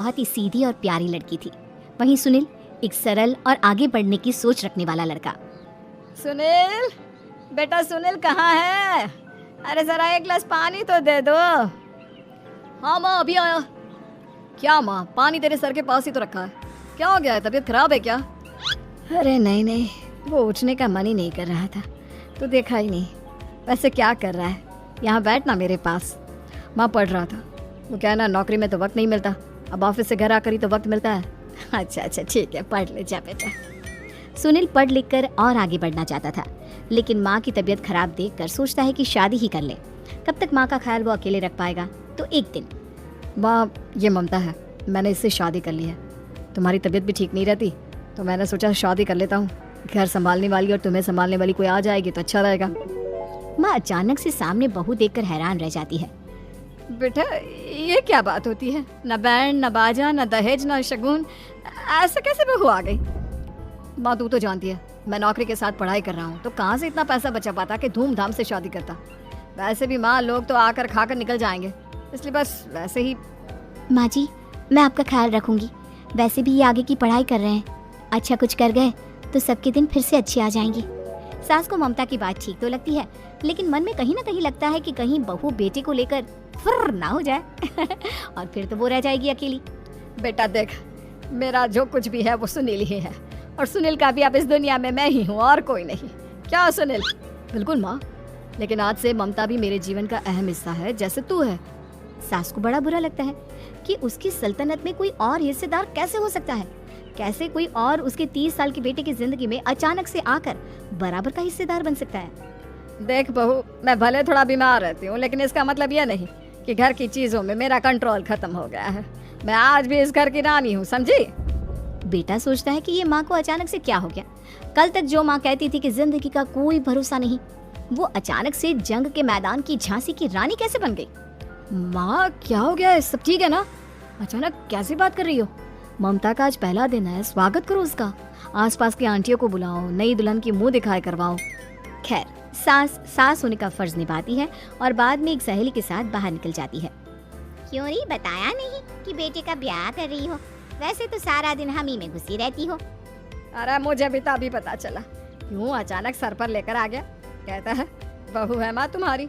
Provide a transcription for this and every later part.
बहुत ही सीधी और प्यारी लड़की थी। वहीं सुनील एक सरल और आगे बढ़ने की सोच रखने वाला लड़का। सुनील, बेटा सुनील कहाँ है? अरे जरा एक गिलास पानी तो दे दो। हाँ माँ, अभी आया। क्या माँ, पानी तेरे सर के पास ही तो रखा है, क्या हो गया है? तबीयत खराब है क्या? अरे नहीं, वो उठने का मन ही नहीं कर रहा था, तो देखा ही नहीं। वैसे क्या कर रहा है? यहाँ बैठ ना मेरे पास। माँ पढ़ रहा था। वो क्या है ना, नौकरी में तो वक्त नहीं मिलता, अब ऑफिस से घर आकर ही तो वक्त मिलता है। अच्छा ठीक है, पढ़ ले जा बेटा। सुनील पढ़ लिख कर और आगे बढ़ना चाहता था, लेकिन माँ की तबीयत खराब देखकर सोचता है कि शादी ही कर ले। कब तक माँ का ख्याल वो अकेले रख पाएगा? तो एक दिन, माँ ये ममता है, मैंने इससे शादी कर ली है। तुम्हारी तबीयत भी ठीक नहीं रहती, तो मैंने सोचा शादी कर लेता हूँ। घर संभालने वाली और तुम्हें संभालने वाली कोई आ जाएगी तो अच्छा रहेगा। माँ अचानक से सामने बहू देखकर हैरान रह जाती है। बेटा ये क्या बात होती है? न बैंड, न बाजा, न दहेज, न शगुन, ऐसा कैसे बहू आ गई? माँ तू तो जानती है, मैं नौकरी के साथ पढ़ाई कर रहा हूँ, तो कहाँ से इतना पैसा बचा पाता कि धूमधाम से शादी करता। वैसे भी माँ, लोग तो आकर खाकर निकल जाएंगे, इसलिए बस वैसे ही। माँ जी, मैं आपका ख्याल रखूंगी। वैसे भी ये आगे की पढ़ाई कर रहे हैं, अच्छा कुछ कर गए तो सबके दिन फिर से अच्छे आ जाएंगे। सास को ममता की बात ठीक तो लगती है, लेकिन मन में कहीं ना कहीं लगता है कि कहीं बहू बेटे को लेकर फुर्र ना हो जाए और फिर तो वो रह जाएगी अकेली। बेटा देख, मेरा जो कुछ भी है वो सुनील ही है, और सुनील का भी अब इस दुनिया में मैं ही हूँ और कोई नहीं। क्या सुनील? बिल्कुल माँ, लेकिन आज से ममता भी मेरे जीवन का अहम हिस्सा है, जैसे तू है। सास को बड़ा बुरा लगता है कि उसकी सल्तनत में कोई और हिस्सेदार कैसे हो सकता है। कैसे कोई और उसके 30 साल के बेटे की जिंदगी में अचानक से आकर बराबर का हिस्सेदार बन सकता है। देख बहू, मैं भले थोड़ा बीमार रहती हूँ, लेकिन इसका मतलब यह नहीं कि घर की चीजों में मेरा कंट्रोल खत्म हो गया है। मैं आज भी इस घर की रानी हूँ, समझी? बेटा सोचता है कि ये माँ को अचानक से क्या हो गया। कल तक जो माँ कहती थी कि जिंदगी का कोई भरोसा नहीं, वो अचानक से जंग के मैदान की झांसी की रानी कैसे बन गई? माँ क्या हो गया है? सब ठीक है ना? अचानक कैसी बात कर रही हो? ममता का आज पहला दिन है, स्वागत करो उसका। आसपास की आंटियों को बुलाओ, नई दुल्हन की मुंह दिखाए करवाओ। खैर, सास होने का फर्ज निभाती है और बाद में एक सहेली के साथ बाहर निकल जाती है। क्यों नहीं बताया नहीं कि बेटे का ब्याह कर रही हो? वैसे तो सारा दिन हम ही में घुसी रहती हो। अरे मुझे भी तभी पता चला, क्यों अचानक सर पर लेकर आ गया। कहता है बहू है माँ तुम्हारी,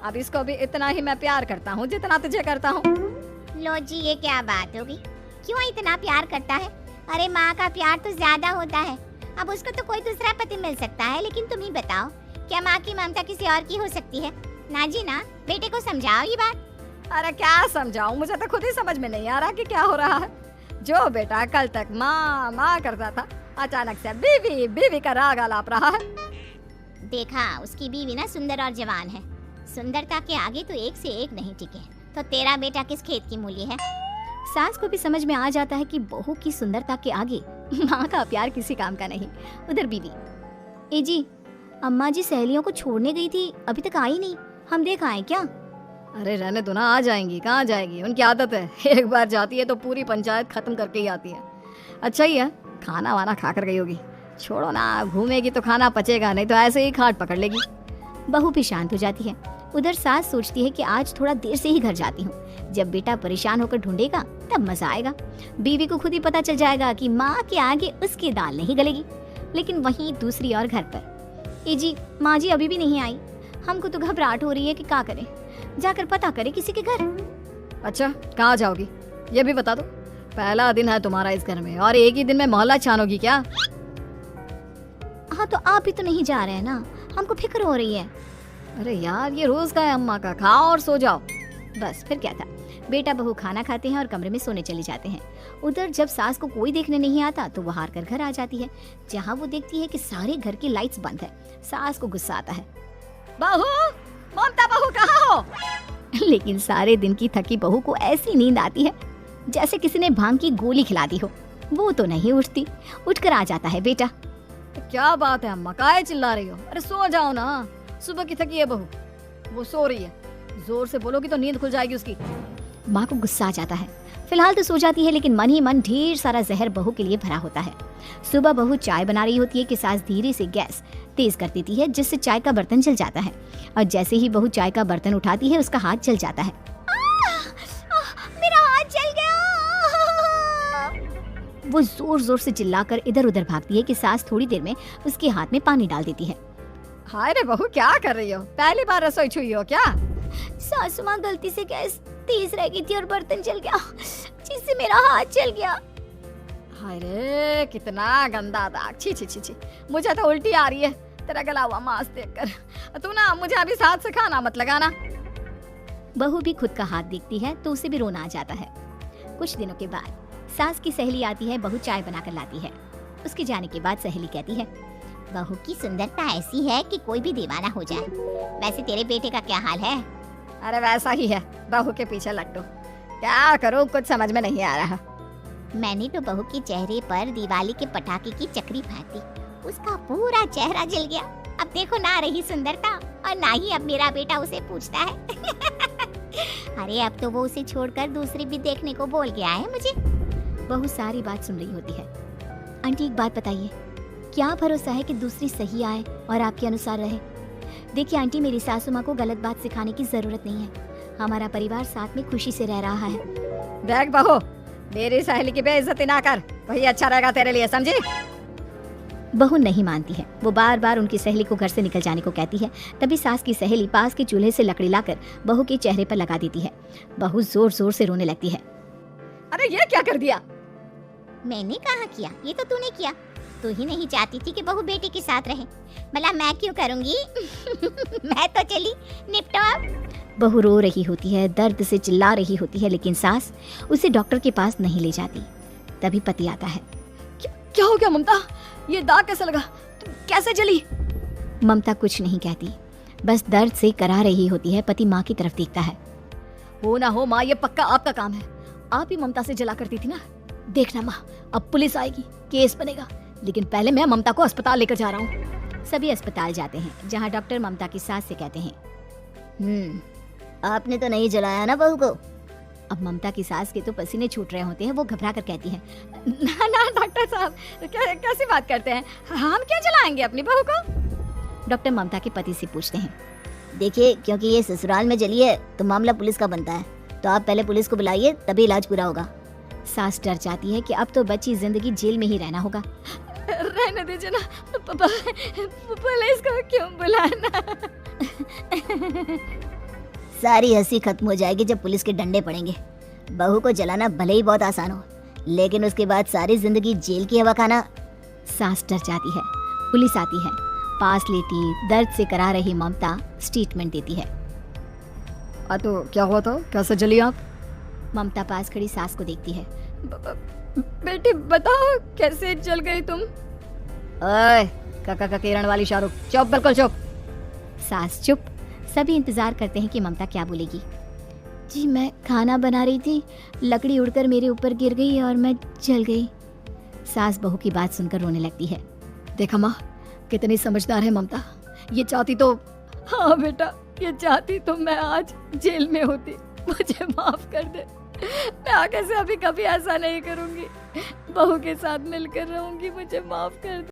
अब इसको भी इतना ही मैं प्यार करता हूँ जितना तुझे करता हूँ। लो जी, ये क्या बात होगी? क्यों इतना प्यार करता है? अरे माँ का प्यार तो ज्यादा होता है। अब उसको तो कोई दूसरा पति मिल सकता है, लेकिन तुम ही बताओ, क्या माँ की ममता किसी और की हो सकती है? ना जी ना, बेटे को समझाओ ये बात। अरे क्या समझाऊं, मुझे तो खुद ही समझ में नहीं आ रहा कि क्या हो रहा है। जो बेटा कल तक माँ माँ करता था, अचानक से बीवी बीवी का राग आलाप रहा है। देखा, उसकी बीवी ना सुंदर और जवान है। सुंदरता के आगे तो एक से एक नहीं टिके, तो तेरा बेटा किस खेत की मूली है? सास को भी समझ में आ जाता है कि बहू की सुंदरता के आगे माँ का प्यार किसी काम का नहीं। उधर बीवी, ए जी, अम्मा जी सहेलियों को छोड़ने गई थी, अभी तक आई नहीं, हम देख आए क्या? अरे रहने दो ना, आ जाएंगी। कहाँ जाएगी, उनकी आदत है, एक बार जाती है तो पूरी पंचायत खत्म करके ही आती है। अच्छा ही है, खाना वाना खा कर गई होगी। छोड़ो ना, घूमेगी तो खाना पचेगा, नहीं तो ऐसे ही खाट पकड़ लेगी। बहू भी शांत हो जाती है। उधर सास सोचती है कि आज थोड़ा देर से ही घर जाती हूँ, जब बेटा परेशान होकर ढूंढेगा तब मजा आएगा। बीवी को खुद ही पता चल जाएगा कि माँ के आगे उसकी दाल नहीं गलेगी। लेकिन वहीं दूसरी ओर घर पर, ए जी, माँ जी अभी भी नहीं आई, हमको तो घबराहट हो रही है कि क्या करें, जाकर पता करें किसी के घर। अच्छा, कहाँ जाओगी ये भी बता दो। पहला दिन है तुम्हारा इस घर में और एक ही दिन में मोहल्ला छानोगी क्या? हाँ तो आप भी तो नहीं जा रहे हैं ना, हमको फिक्र हो रही है। अरे यार, ये रोज का है अम्मा का, खाओ और सो जाओ। बस फिर क्या था, बेटा बहू खाना खाते हैं और कमरे में सोने चले जाते हैं। उधर जब सास को कोई देखने नहीं आता तो वो हार कर घर आ जाती है, जहाँ वो देखती है कि सारे घर की लाइट्स बंद है। सास को गुस्सा आता है, बहू, ममता बहू कहाँ हो? लेकिन सारे दिन की थकी बहू को ऐसी नींद आती है जैसे किसी ने भांग की गोली खिला दी हो। वो तो नहीं उठती, उठकर आ जाता है बेटा। क्या बात है अम्मा, काहे चिल्ला रही हो? अरे सो जाओ ना, सुबह की थकी है बहू, वो सो रही है, जोर से बोलोगी तो नींद खुल जाएगी उसकी। माँ को गुस्सा आ जाता है। फिलहाल तो सो जाती है, लेकिन मन ही मन ढेर सारा जहर बहू के लिए भरा होता है। सुबह बहू चाय बना रही होती है कि सास धीरे से गैस तेज कर देती है, जिससे चाय का बर्तन जल जाता है। और जैसे ही बहू चाय का बर्तन उठाती है, उसका हाथ जल जाता है। मेरा हाथ जल गया। वो जोर जोर से चिल्लाकर इधर उधर भागती है कि सास थोड़ी देर में उसके हाथ में पानी डाल देती है। हाय रे बहू, क्या कर रही हो? पहली बार रसोई छुई हो क्या? सासू माँ गलती से गैस तेज रह गई थी और बर्तन जल गया, जिससे मेरा हाथ जल गया। हाय रे, कितना गंदा दाग। छी छी छी छी, मुझे तो उल्टी आ रही है तेरा गला हुआ मांस देखकर। तू ना मुझे अभी साथ से खाना मत लगाना। बहू भी खुद का हाथ देखती है तो उसे भी रोना आ जाता है। कुछ दिनों के बाद सास की सहेली आती है, बहू चाय बनाकर लाती है। उसके जाने के बाद सहेली कहती है, बहू की सुंदरता ऐसी है कि कोई भी दीवाना हो जाए। वैसे तेरे बेटे का क्या हाल है? अरे वैसा ही है, बहू के पीछे लट्टू। क्या करूं, कुछ समझ में नहीं आ रहा। मैंने तो बहू के चेहरे पर दिवाली के पटाखे की चक्री फेंक दी, उसका पूरा चेहरा जल गया। अब देखो ना रही सुंदरता, और ना ही अब मेरा बेटा उसे पूछता है। अरे अब तो वो उसे छोड़कर दूसरी भी देखने को बोल गया है मुझे। बहू सारी बात सुन रही होती है। आंटी एक बात बताइए, क्या भरोसा है कि दूसरी सही आए और आपके अनुसार रहे? देखिए आंटी, मेरी सासू माँ को गलत बात सिखाने की जरूरत नहीं है। हमारा परिवार साथ में खुशी से रह रहा है। देख बहू, मेरी सहेली की बेइज्जती ना कर, वही अच्छा रहेगा तेरे लिए, समझी? बहू नहीं मानती है। वो बार बार उनकी सहेली को घर से निकल जाने को कहती है। तभी सास की सहेली पास के चूल्हे से लकड़ी लाकर बहू के चेहरे पर लगा देती है। बहू जोर जोर से रोने लगती है। अरे ये क्या कर दिया? मैंने कहा किया, ये तो तूने किया। तू ही नहीं चाहती थी कि बहू बेटे के साथ रहे, भला मैं क्यों करूंगी? मैं तो चली, निपटो अब। बहू रो रही होती है, दर्द से चिल्ला रही होती है, लेकिन सास उसे डॉक्टर के पास नहीं ले जाती। तभी पति आता है। क्या हो गया ममता? ये दाग कैसे लगा? तुम कैसे जली? ममता कुछ नहीं कहती, बस दर्द से करा रही होती है। पति माँ की तरफ देखता है। हो ना हो माँ, ये पक्का आपका काम है। आप ही ममता से जला करती थी ना। देखना माँ, अब पुलिस आएगी, केस बनेगा, लेकिन पहले मैं ममता को अस्पताल लेकर जा रहा हूँ। सभी अस्पताल जाते हैं, जहाँ डॉक्टर ममता की सास से कहते हैं, आपने तो नहीं जलाया ना बहू को? अब ममता की सास के तो पसीने छूट रहे होते हैं। वो घबरा कर कहती है, ना ना डॉक्टर साहब, कैसी बात करते हैं? हम क्या जलाएंगे अपनी बहू को? डॉक्टर ममता के पति से पूछते हैं। देखिए, क्योंकि ये ससुराल में जली है तो मामला पुलिस का बनता है, तो आप पहले पुलिस को बुलाइए, तभी इलाज पूरा होगा। सास डर जाती है कि अब तो बची जिंदगी जेल में ही रहना होगा। रहने दीजिए ना, पुलिस को क्यों बुलाना? सारी हंसी खत्म हो जाएगी जब पुलिस के डंडे पड़ेंगे। बहू को जलाना भले ही बहुत आसान हो, लेकिन उसके बाद सारी जिंदगी जेल की हवा खाना। सास डर जाती है। पुलिस आती है, पास लेती दर्द से करा रही ममता स्टेटमेंट देती है। तो क्या हुआ था? कैसे जली आप? ममता पास खड़ी सास को देखती है। बेटी बताओ, कैसे जल गई तुम? ओए, काका किरण वाली शाहरुख, चुप, बिल्कुल चुप। सास चुप। सभी इंतजार करते हैं कि ममता क्या बोलेगी। जी मैं खाना बना रही थी, लकड़ी उड़कर मेरे ऊपर गिर गई और मैं जल गई। सास बहू की बात सुनकर रोने लगती है। देखा माँ, कितनी समझदार है ममता। ये चाहती तो, हाँ बेटा, ये चाहती तो मैं आज जेल में होती। मुझे माफ कर दे, मैं आगे से अभी कभी ऐसा नहीं करूंगी। बहू के साथ मिलकर रहूंगी, मुझे माफ कर दे।